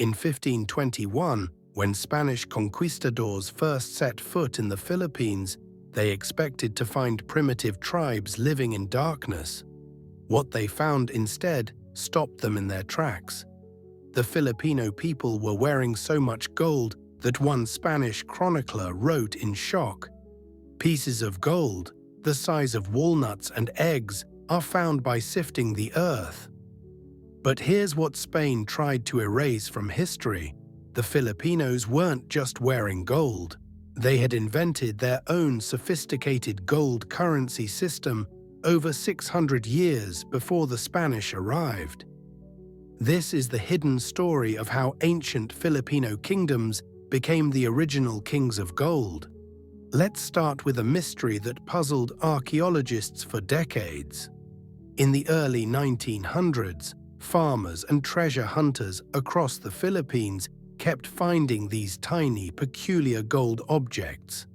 In 1521, when Spanish conquistadors first set foot in the Philippines, they expected to find primitive tribes living in darkness. What they found instead stopped them in their tracks. The Filipino people were wearing so much gold that one Spanish chronicler wrote in shock, "Pieces of gold, the size of walnuts and eggs, are found by sifting the earth." But here's what Spain tried to erase from history. The Filipinos weren't just wearing gold. They had invented their own sophisticated gold currency system over 600 years before the Spanish arrived. This is the hidden story of how ancient Filipino kingdoms became the original kings of gold. Let's start with a mystery that puzzled archaeologists for decades. In the early 1900s, farmers and treasure hunters across the Philippines kept finding these tiny, peculiar gold objects.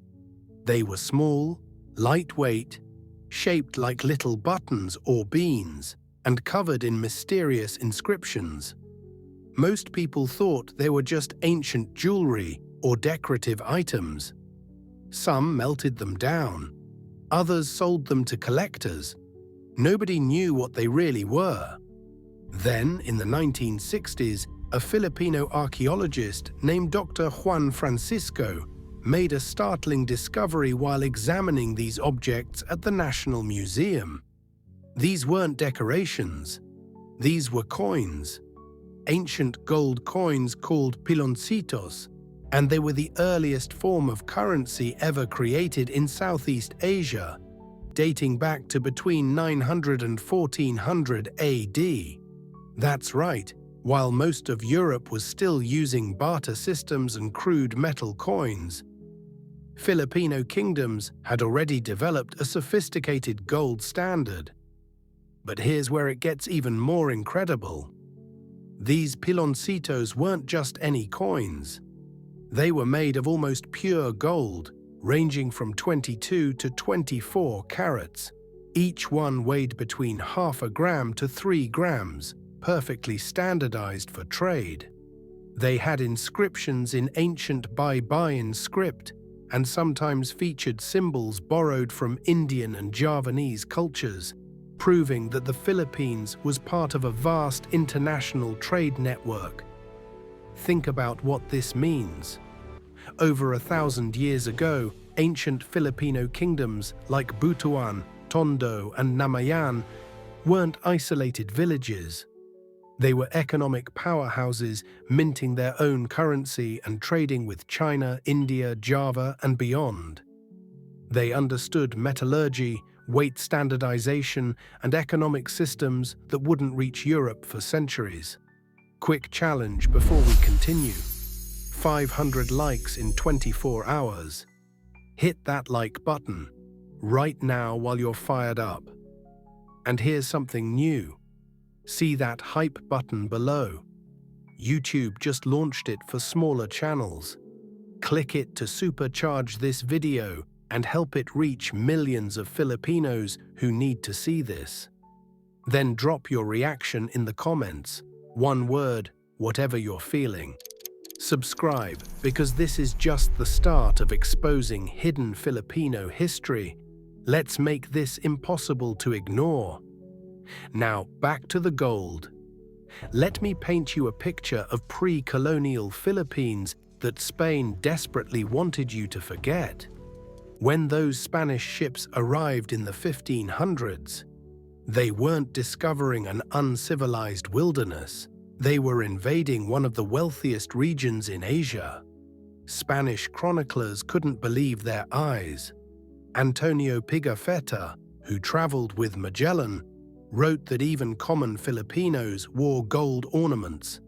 They were small, lightweight, shaped like little buttons or beans, and covered in mysterious inscriptions. Most people thought they were just ancient jewelry or decorative items. Some melted them down. Others sold them to collectors. Nobody knew what they really were. Then, in the 1960s, a Filipino archaeologist named Dr. Juan Francisco made a startling discovery while examining these objects at the National Museum. These weren't decorations. These were coins. Ancient gold coins called piloncitos, and they were the earliest form of currency ever created in Southeast Asia, dating back to between 900 and 1400 AD. That's right, while most of Europe was still using barter systems and crude metal coins, Filipino kingdoms had already developed a sophisticated gold standard. But here's where it gets even more incredible. These piloncitos weren't just any coins. They were made of almost pure gold, ranging from 22 to 24 carats. Each one weighed between half a gram to 3 grams, perfectly standardized for trade. They had inscriptions in ancient Baybayin script and sometimes featured symbols borrowed from Indian and Javanese cultures, proving that the Philippines was part of a vast international trade network. Think about what this means. Over 1,000 years ago, ancient Filipino kingdoms like Butuan, Tondo, and Namayan weren't isolated villages. They were economic powerhouses, minting their own currency and trading with China, India, Java, and beyond. They understood metallurgy, weight standardization, and economic systems that wouldn't reach Europe for centuries. Quick challenge before we continue. 500 likes in 24 hours. Hit that like button right now while you're fired up. And here's something new. See that hype button below. YouTube just launched it for smaller channels. Click it to supercharge this video and help it reach millions of Filipinos who need to see this. Then drop your reaction in the comments. One word, whatever you're feeling. Subscribe, because this is just the start of exposing hidden Filipino history. Let's make this impossible to ignore. Now, back to the gold. Let me paint you a picture of pre-colonial Philippines that Spain desperately wanted you to forget. When those Spanish ships arrived in the 1500s, they weren't discovering an uncivilized wilderness. They were invading one of the wealthiest regions in Asia. Spanish chroniclers couldn't believe their eyes. Antonio Pigafetta, who traveled with Magellan, wrote that even common Filipinos wore gold ornaments,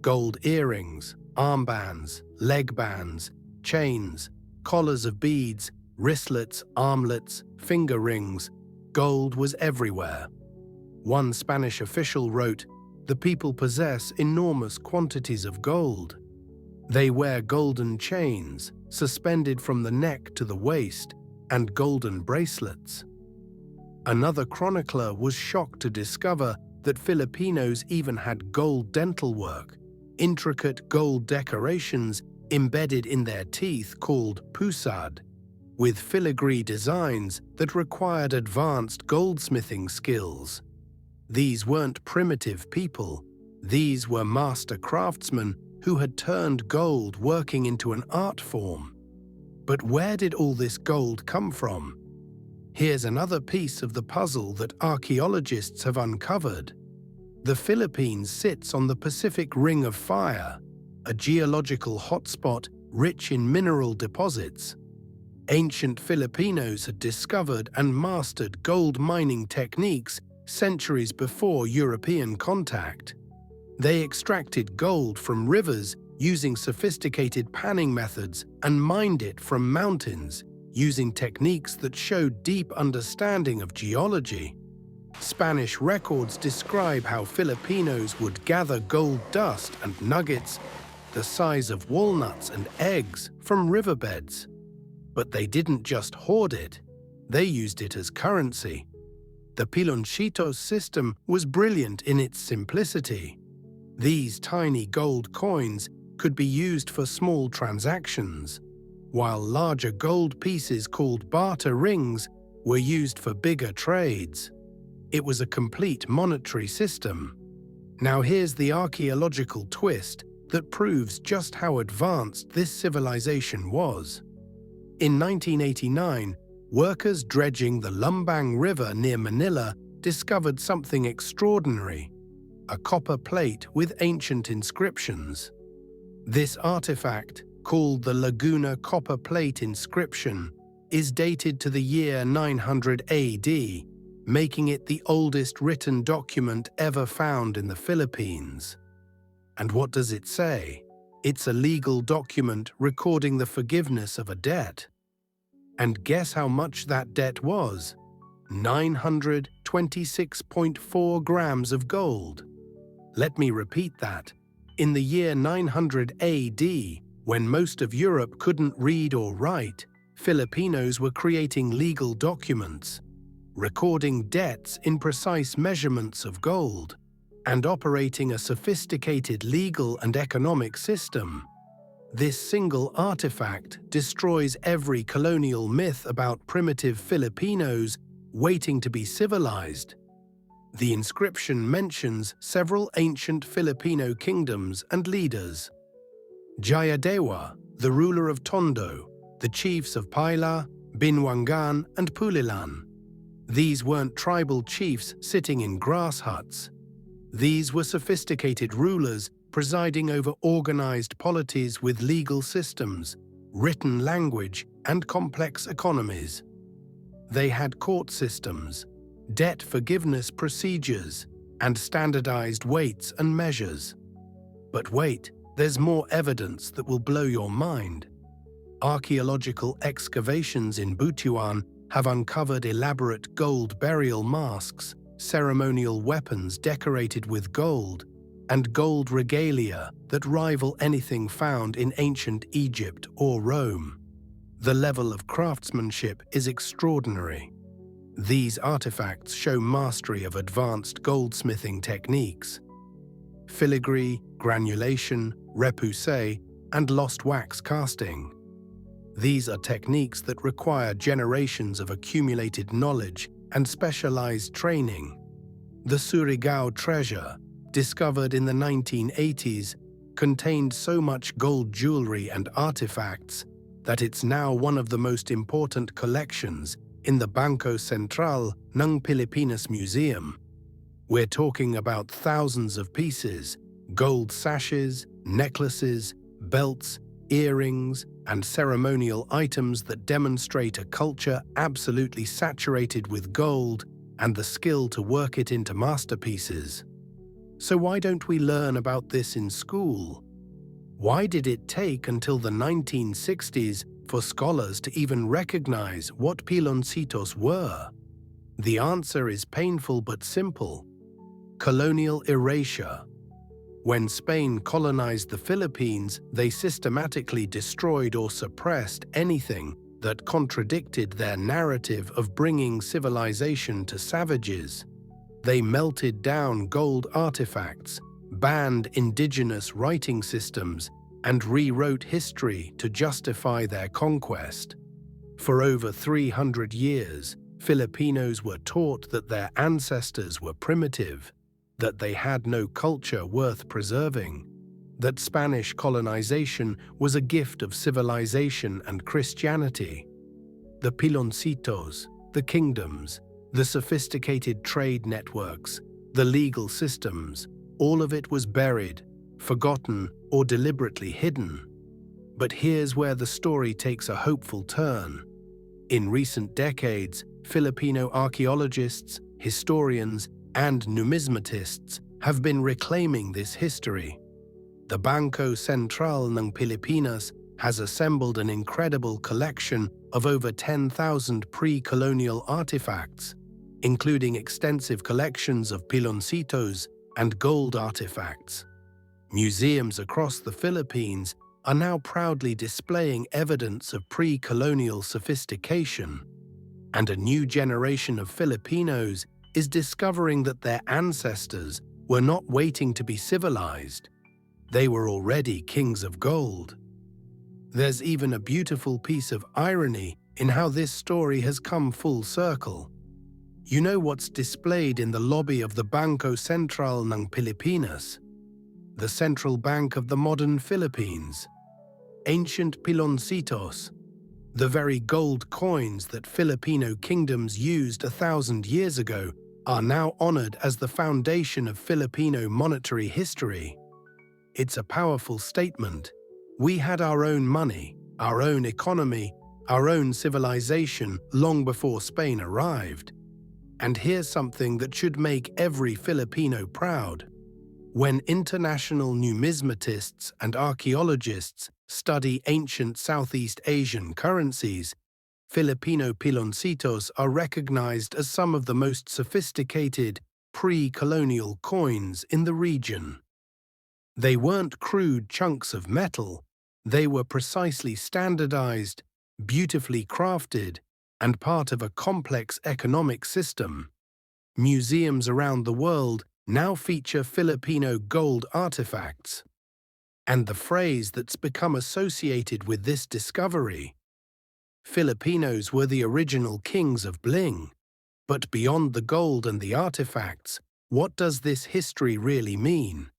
gold earrings, armbands, leg bands, chains, collars of beads, wristlets, armlets, finger rings. Gold was everywhere. One Spanish official wrote, "The people possess enormous quantities of gold. They wear golden chains, suspended from the neck to the waist, and golden bracelets." Another chronicler was shocked to discover that Filipinos even had gold dental work, intricate gold decorations embedded in their teeth called pusad, with filigree designs that required advanced goldsmithing skills. These weren't primitive people. These were master craftsmen who had turned gold working into an art form. But where did all this gold come from? Here's another piece of the puzzle that archaeologists have uncovered. The Philippines sits on the Pacific Ring of Fire, a geological hotspot rich in mineral deposits. Ancient Filipinos had discovered and mastered gold mining techniques centuries before European contact. They extracted gold from rivers using sophisticated panning methods and mined it from mountains using techniques that showed deep understanding of geology. Spanish records describe how Filipinos would gather gold dust and nuggets the size of walnuts and eggs from riverbeds. But they didn't just hoard it, they used it as currency. The piloncitos system was brilliant in its simplicity. These tiny gold coins could be used for small transactions, while larger gold pieces called barter rings were used for bigger trades. It was a complete monetary system. Now here's the archaeological twist that proves just how advanced this civilization was. In 1989, workers dredging the Lumbang River near Manila discovered something extraordinary: a copper plate with ancient inscriptions. This artifact, called the Laguna Copperplate inscription, is dated to the year 900 AD, making it the oldest written document ever found in the Philippines. And what does it say? It's a legal document recording the forgiveness of a debt. And guess how much that debt was? 926.4 grams of gold. Let me repeat that. In the year 900 AD, when most of Europe couldn't read or write, Filipinos were creating legal documents, recording debts in precise measurements of gold, and operating a sophisticated legal and economic system. This single artifact destroys every colonial myth about primitive Filipinos waiting to be civilized. The inscription mentions several ancient Filipino kingdoms and leaders. Jayadewa, the ruler of Tondo, the chiefs of Paila, Binwangan, and Pulilan. These weren't tribal chiefs sitting in grass huts. These were sophisticated rulers presiding over organized polities with legal systems, written language, and complex economies. They had court systems, debt forgiveness procedures, and standardized weights and measures. But wait, there's more evidence that will blow your mind. Archaeological excavations in Butuan have uncovered elaborate gold burial masks, ceremonial weapons decorated with gold, and gold regalia that rival anything found in ancient Egypt or Rome. The level of craftsmanship is extraordinary. These artifacts show mastery of advanced goldsmithing techniques. Filigree, granulation, repoussé, and lost wax casting. These are techniques that require generations of accumulated knowledge and specialized training. The Surigao treasure, discovered in the 1980s, contained so much gold jewelry and artifacts that it's now one of the most important collections in the Bangko Sentral ng Pilipinas Museum. We're talking about thousands of pieces, gold sashes, necklaces, belts, earrings, and ceremonial items that demonstrate a culture absolutely saturated with gold and the skill to work it into masterpieces. So why don't we learn about this in school? Why did it take until the 1960s for scholars to even recognize what piloncitos were? The answer is painful but simple: colonial erasure. When Spain colonized the Philippines, they systematically destroyed or suppressed anything that contradicted their narrative of bringing civilization to savages. They melted down gold artifacts, banned indigenous writing systems, and rewrote history to justify their conquest. For over 300 years, Filipinos were taught that their ancestors were primitive, that they had no culture worth preserving, that Spanish colonization was a gift of civilization and Christianity. The piloncitos, the kingdoms, the sophisticated trade networks, the legal systems, all of it was buried, forgotten, or deliberately hidden. But here's where the story takes a hopeful turn. In recent decades, Filipino archaeologists, historians, and numismatists have been reclaiming this history. The Bangko Sentral ng Pilipinas has assembled an incredible collection of over 10,000 pre-colonial artifacts, including extensive collections of piloncitos and gold artifacts. Museums across the Philippines are now proudly displaying evidence of pre-colonial sophistication, and a new generation of Filipinos is discovering that their ancestors were not waiting to be civilized. They were already kings of gold. There's even a beautiful piece of irony in how this story has come full circle. You know what's displayed in the lobby of the Bangko Sentral ng Pilipinas, the central bank of the modern Philippines? Ancient piloncitos, the very gold coins that Filipino kingdoms used 1,000 years ago, are now honored as the foundation of Filipino monetary history. It's a powerful statement. We had our own money, our own economy, our own civilization long before Spain arrived. And here's something that should make every Filipino proud. When international numismatists and archaeologists study ancient Southeast Asian currencies, Filipino piloncitos are recognized as some of the most sophisticated pre-colonial coins in the region. They weren't crude chunks of metal, they were precisely standardized, beautifully crafted, and part of a complex economic system. Museums around the world now feature Filipino gold artifacts. And the phrase that's become associated with this discovery: Filipinos were the original kings of bling. But beyond the gold and the artifacts, what does this history really mean?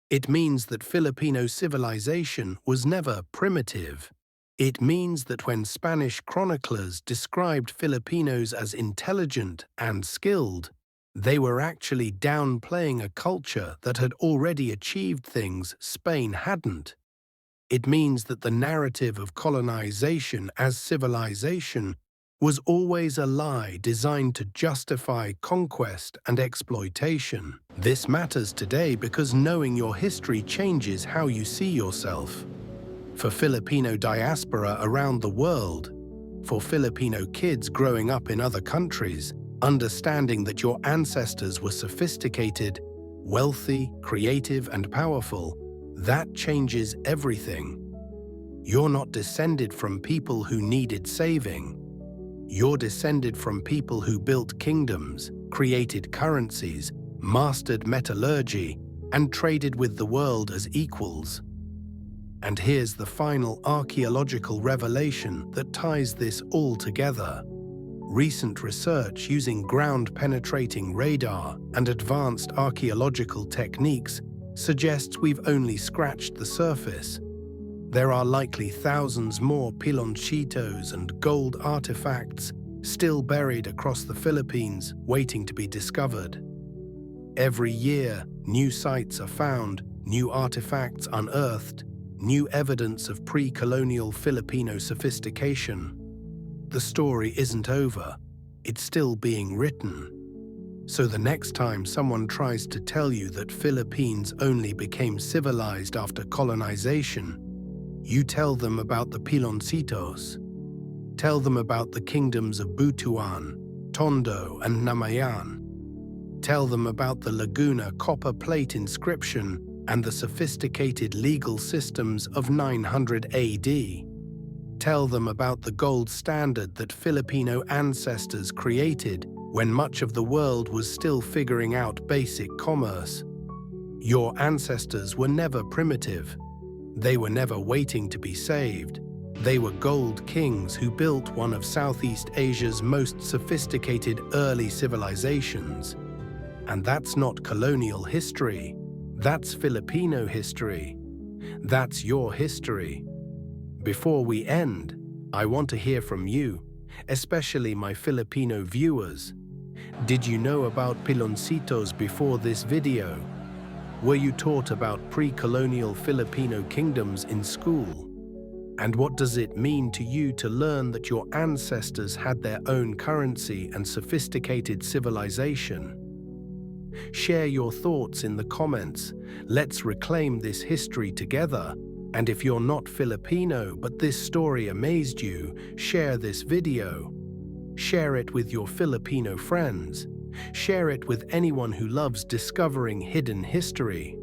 It means that Filipino civilization was never primitive. It means that when Spanish chroniclers described Filipinos as intelligent and skilled, they were actually downplaying a culture that had already achieved things Spain hadn't. It means that the narrative of colonization as civilization was always a lie designed to justify conquest and exploitation. This matters today because knowing your history changes how you see yourself. For Filipino diaspora around the world, for Filipino kids growing up in other countries, understanding that your ancestors were sophisticated, wealthy, creative, and powerful, that changes everything. You're not descended from people who needed saving. You're descended from people who built kingdoms, created currencies, mastered metallurgy, and traded with the world as equals. And here's the final archaeological revelation that ties this all together. Recent research using ground-penetrating radar and advanced archaeological techniques suggests we've only scratched the surface. There are likely thousands more piloncitos and gold artifacts still buried across the Philippines waiting to be discovered. Every year, new sites are found, new artifacts unearthed, new evidence of pre-colonial Filipino sophistication. The story isn't over, it's still being written. So the next time someone tries to tell you that Philippines only became civilized after colonization, you tell them about the piloncitos. Tell them about the kingdoms of Butuan, Tondo, and Namayan. Tell them about the Laguna Copperplate inscription and the sophisticated legal systems of 900 AD. Tell them about the gold standard that Filipino ancestors created when much of the world was still figuring out basic commerce. Your ancestors were never primitive. They were never waiting to be saved. They were gold kings who built one of Southeast Asia's most sophisticated early civilizations. And that's not colonial history. That's Filipino history. That's your history. Before we end, I want to hear from you, especially my Filipino viewers. Did you know about piloncitos before this video? Were you taught about pre-colonial Filipino kingdoms in school? And what does it mean to you to learn that your ancestors had their own currency and sophisticated civilization? Share your thoughts in the comments. Let's reclaim this history together. And if you're not Filipino but this story amazed you, share this video. Share it with your Filipino friends. Share it with anyone who loves discovering hidden history.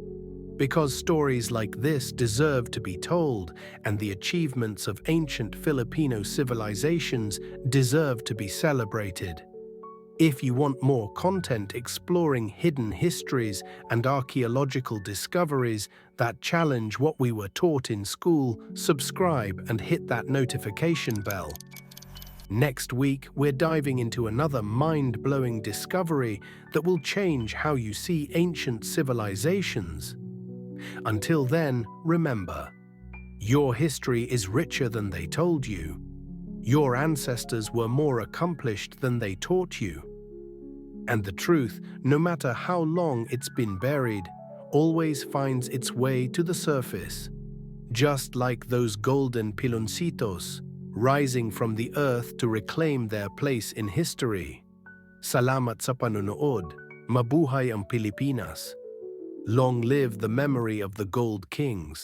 Because stories like this deserve to be told, and the achievements of ancient Filipino civilizations deserve to be celebrated. If you want more content exploring hidden histories and archaeological discoveries that challenge what we were taught in school, subscribe and hit that notification bell. Next week, we're diving into another mind-blowing discovery that will change how you see ancient civilizations. Until then, remember, your history is richer than they told you. Your ancestors were more accomplished than they taught you. And the truth, no matter how long it's been buried, always finds its way to the surface. Just like those golden piloncitos, rising from the earth to reclaim their place in history. Salamat sa panonood. Mabuhay ang Pilipinas. Long live the memory of the Gold Kings.